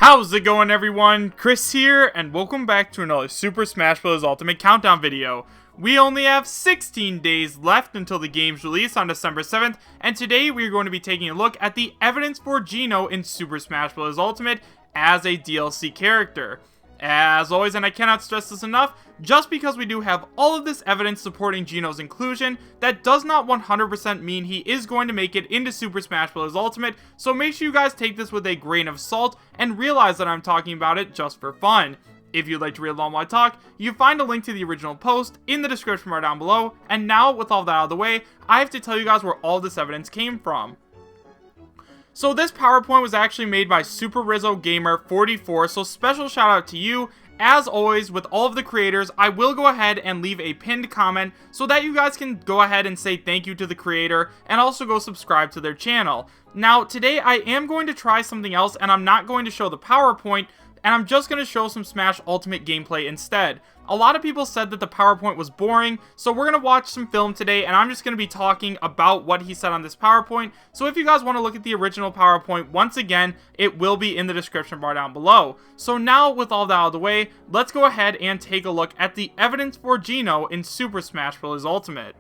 How's it going, everyone? Chris here, and welcome back to another Super Smash Bros. Ultimate Countdown video. We only have 16 days left until the game's release on December 7th, and today we are going to be taking a look at the evidence for Geno in Super Smash Bros. Ultimate as a DLC character. As always, and I cannot stress this enough, just because we do have all of this evidence supporting Geno's inclusion, that does not 100% mean he is going to make it into Super Smash Bros. Ultimate, so make sure you guys take this with a grain of salt and realize that I'm talking about it just for fun. If you'd like to read along while I talk, you find a link to the original post in the description bar down below, and now with all that out of the way, I have to tell you guys where all this evidence came from. So this PowerPoint was actually made by TrollGamer 44, so special shout out to you. As always, with all of the creators, I will go ahead and leave a pinned comment so that you guys can go ahead and say thank you to the creator and also go subscribe to their channel. Now, today I am going to try something else, and I'm not going to show the PowerPoint, and I'm just going to show some Smash Ultimate gameplay instead. A lot of people said that the PowerPoint was boring, so we're going to watch some film today, and I'm just going to be talking about what he said on this PowerPoint. So if you guys want to look at the original PowerPoint, once again, it will be in the description bar down below. So now, with all that out of the way, let's go ahead and take a look at the evidence for Geno in Super Smash Bros. Ultimate.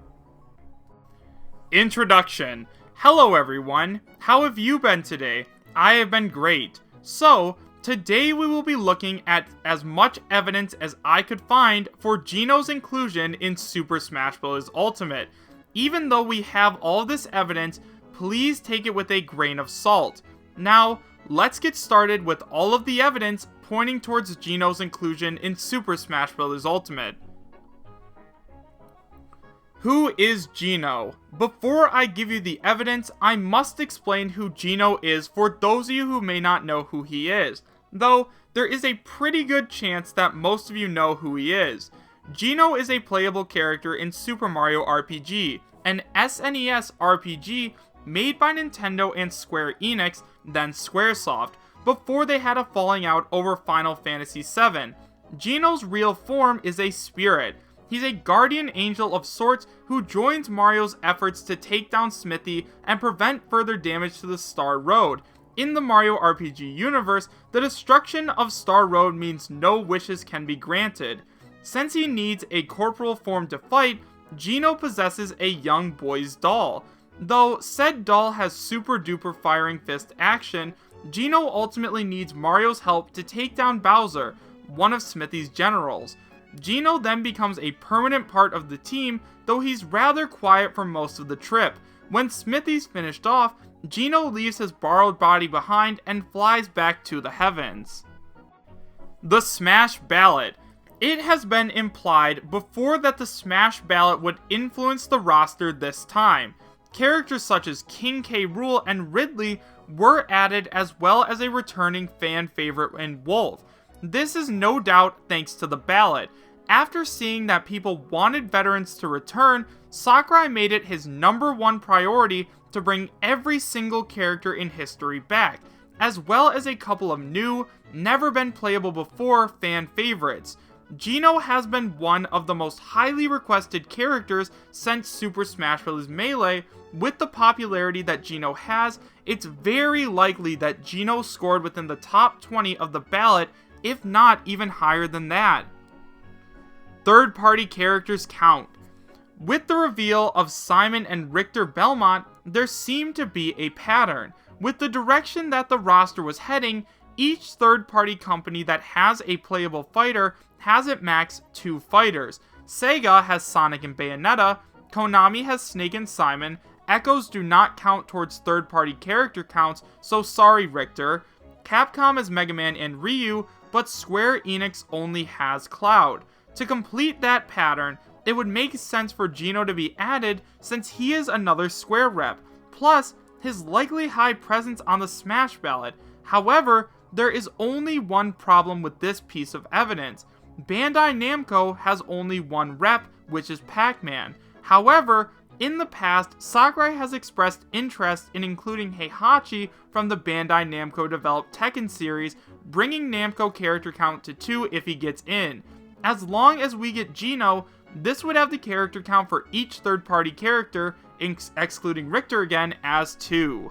Introduction. Hello everyone, how have you been today? I have been great. So, today we will be looking at as much evidence as I could find for Geno's inclusion in Super Smash Bros. Ultimate. Even though we have all this evidence, please take it with a grain of salt. Now, let's get started with all of the evidence pointing towards Geno's inclusion in Super Smash Bros. Ultimate. Who is Geno? Before I give you the evidence, I must explain who Geno is for those of you who may not know who he is. Though, there is a pretty good chance that most of you know who he is. Geno is a playable character in Super Mario RPG, an SNES RPG made by Nintendo and Square Enix, then Squaresoft, before they had a falling out over Final Fantasy VII. Geno's real form is a spirit. He's a guardian angel of sorts who joins Mario's efforts to take down Smithy and prevent further damage to the Star Road. In the Mario RPG universe, the destruction of Star Road means no wishes can be granted. Since he needs a corporal form to fight, Geno possesses a young boy's doll. Though said doll has super duper firing fist action, Geno ultimately needs Mario's help to take down Bowser, one of Smithy's generals. Geno then becomes a permanent part of the team, though he's rather quiet for most of the trip. When Smithy's finished off, Geno leaves his borrowed body behind and flies back to the heavens. The Smash Ballot. It has been implied before that the Smash Ballot would influence the roster this time. Characters such as King K. Rool and Ridley were added, as well as a returning fan favorite in Wolf. This is no doubt thanks to the ballot. After seeing that people wanted veterans to return, Sakurai made it his #1 priority to bring every single character in history back, as well as a couple of new, never been playable before fan favorites. Geno has been one of the most highly requested characters since Super Smash Bros. Melee. With the popularity that Geno has, it's very likely that Geno scored within the top 20 of the ballot, if not even higher than that. Third-party characters count. With the reveal of Simon and Richter Belmont, there seemed to be a pattern. With the direction that the roster was heading, each third-party company that has a playable fighter has at max 2 fighters. Sega has Sonic and Bayonetta, Konami has Snake and Simon, Echoes do not count towards third-party character counts, so sorry Richter. Capcom has Mega Man and Ryu, but Square Enix only has Cloud. To complete that pattern, it would make sense for Geno to be added since he is another Square rep, plus his likely high presence on the Smash Ballot. However, there is only one problem with this piece of evidence. Bandai Namco has only one rep, which is Pac-Man. However, in the past, Sakurai has expressed interest in including Heihachi from the Bandai Namco developed Tekken series, bringing Namco character count to 2 if he gets in. As long as we get Geno, this would have the character count for each third-party character, excluding Richter again, as 2.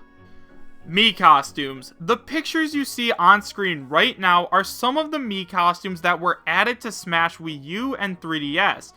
Mii costumes. The pictures you see on screen right now are some of the Mii costumes that were added to Smash Wii U and 3DS.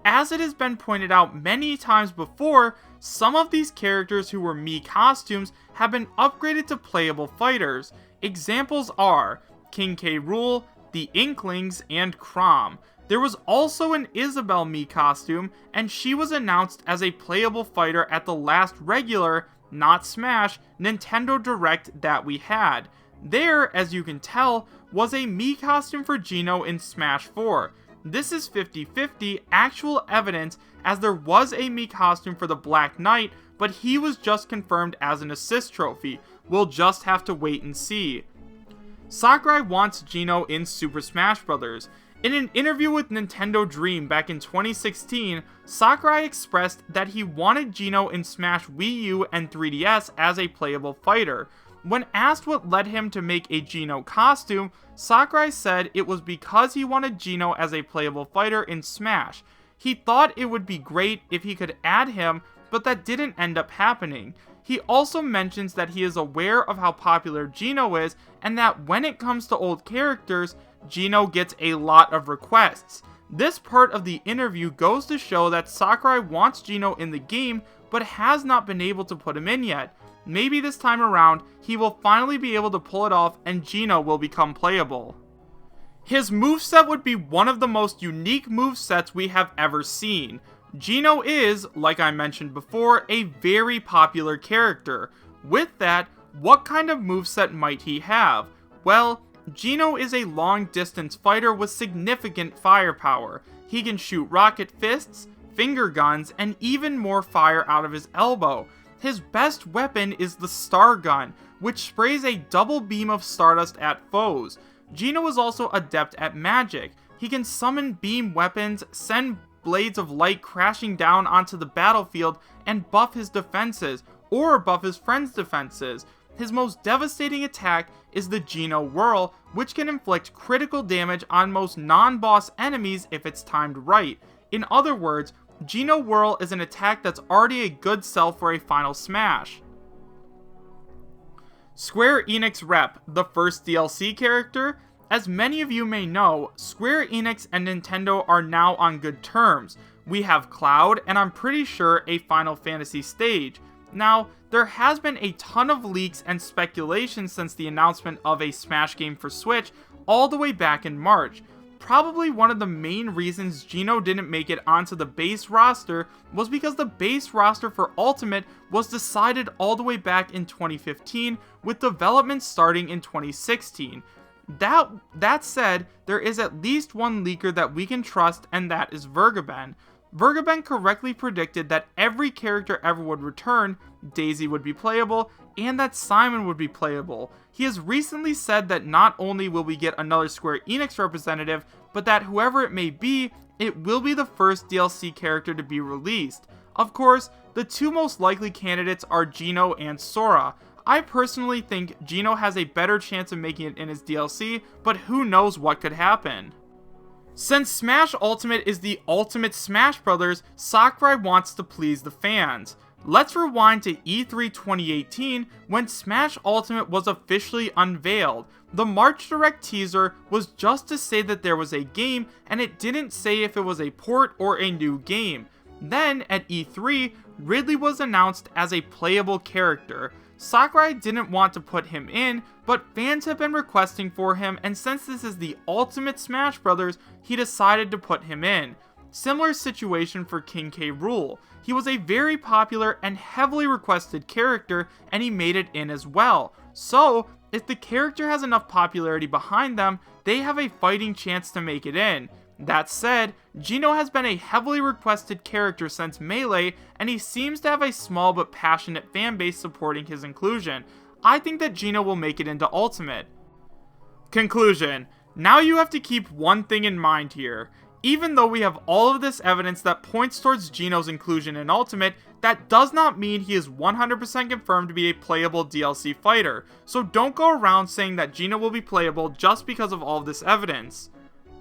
As it has been pointed out many times before, some of these characters who were Mii costumes have been upgraded to playable fighters. Examples are King K. Rool, the Inklings, and Chrom. There was also an Isabelle Mii costume, and she was announced as a playable fighter at the last regular, not Smash, Nintendo Direct that we had. There, as you can tell, was a Mii costume for Geno in Smash 4. This is 50-50 actual evidence, as there was a Mii costume for the Black Knight, but he was just confirmed as an assist trophy. We'll just have to wait and see. Sakurai wants Geno in Super Smash Bros. In an interview with Nintendo Dream back in 2016, Sakurai expressed that he wanted Geno in Smash Wii U and 3DS as a playable fighter. When asked what led him to make a Geno costume, Sakurai said it was because he wanted Geno as a playable fighter in Smash. He thought it would be great if he could add him, but that didn't end up happening. He also mentions that he is aware of how popular Geno is, and that when it comes to old characters, Geno gets a lot of requests. This part of the interview goes to show that Sakurai wants Geno in the game, but has not been able to put him in yet. Maybe this time around, he will finally be able to pull it off and Geno will become playable. His moveset would be one of the most unique movesets we have ever seen. Geno is, like I mentioned before, a very popular character. With that, what kind of moveset might he have? Well, Geno is a long-distance fighter with significant firepower. He can shoot rocket fists, finger guns, and even more fire out of his elbow. His best weapon is the Star Gun, which sprays a double beam of stardust at foes. Geno is also adept at magic. He can summon beam weapons, send blades of light crashing down onto the battlefield, and buff his defenses, or buff his friends' defenses. His most devastating attack is the Geno Whirl, which can inflict critical damage on most non-boss enemies if it's timed right. In other words, Geno Whirl is an attack that's already a good sell for a final Smash. Square Enix Rep, the first DLC character. As many of you may know, Square Enix and Nintendo are now on good terms. We have Cloud, and I'm pretty sure a Final Fantasy stage. Now, there has been a ton of leaks and speculation since the announcement of a Smash game for Switch all the way back in March. Probably one of the main reasons Geno didn't make it onto the base roster was because the base roster for Ultimate was decided all the way back in 2015, with development starting in 2016. That said, there is at least one leaker that we can trust, and that is Vergaben. Vergaben correctly predicted that every character ever would return, Daisy would be playable, and that Simon would be playable. He has recently said that not only will we get another Square Enix representative, but that whoever it may be, it will be the first DLC character to be released. Of course, the two most likely candidates are Geno and Sora. I personally think Geno has a better chance of making it in his DLC, but who knows what could happen. Since Smash Ultimate is the ultimate Smash Bros., Sakurai wants to please the fans. Let's rewind to E3 2018 when Smash Ultimate was officially unveiled. The March Direct teaser was just to say that there was a game, and it didn't say if it was a port or a new game. Then, at E3, Ridley was announced as a playable character. Sakurai didn't want to put him in, but fans have been requesting for him, and since this is the ultimate Smash Bros., he decided to put him in. Similar situation for King K. Rool. He was a very popular and heavily requested character, and he made it in as well. So, if the character has enough popularity behind them, they have a fighting chance to make it in. That said, Geno has been a heavily requested character since Melee, and he seems to have a small but passionate fanbase supporting his inclusion. I think that Geno will make it into Ultimate. Conclusion. Now you have to keep one thing in mind here. Even though we have all of this evidence that points towards Geno's inclusion in Ultimate, that does not mean he is 100% confirmed to be a playable DLC fighter. So don't go around saying that Geno will be playable just because of all of this evidence.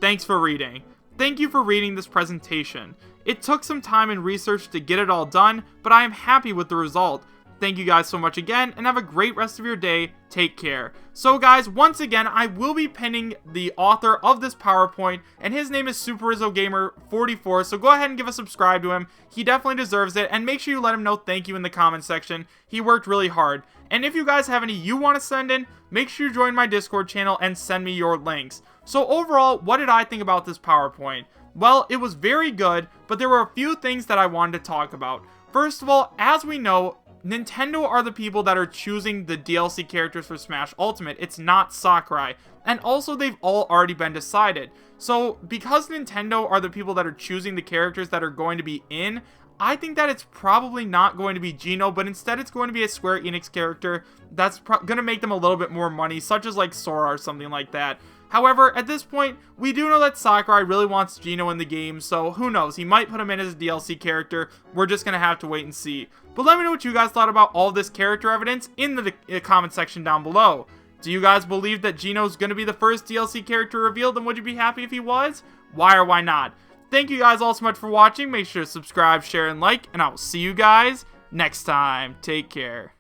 Thanks for reading. Thank you for reading this presentation. It took some time and research to get it all done, but I am happy with the result. Thank you guys so much again, and have a great rest of your day. Take care. So guys, once again, I will be pinning the author of this PowerPoint, and his name is SuperRizzoGamer44, so go ahead and give a subscribe to him. He definitely deserves it, and make sure you let him know thank you in the comment section. He worked really hard. And if you guys have any you want to send in, make sure you join my Discord channel and send me your links. So overall, what did I think about this PowerPoint? Well, it was very good, but there were a few things that I wanted to talk about. First of all, as we know, Nintendo are the people that are choosing the DLC characters for Smash Ultimate. It's not Sakurai. And also, they've all already been decided. So, because Nintendo are the people that are choosing the characters that are going to be in, I think that it's probably not going to be Geno, but instead it's going to be a Square Enix character that's going to make them a little bit more money, such as like Sora or something like that. However, at this point, we do know that Sakurai really wants Geno in the game, so who knows, he might put him in as a DLC character. We're just going to have to wait and see. But let me know what you guys thought about all this character evidence in the comment section down below. Do you guys believe that Geno's going to be the first DLC character revealed, and would you be happy if he was? Why or why not? Thank you guys all so much for watching. Make sure to subscribe, share, and like, and I will see you guys next time. Take care.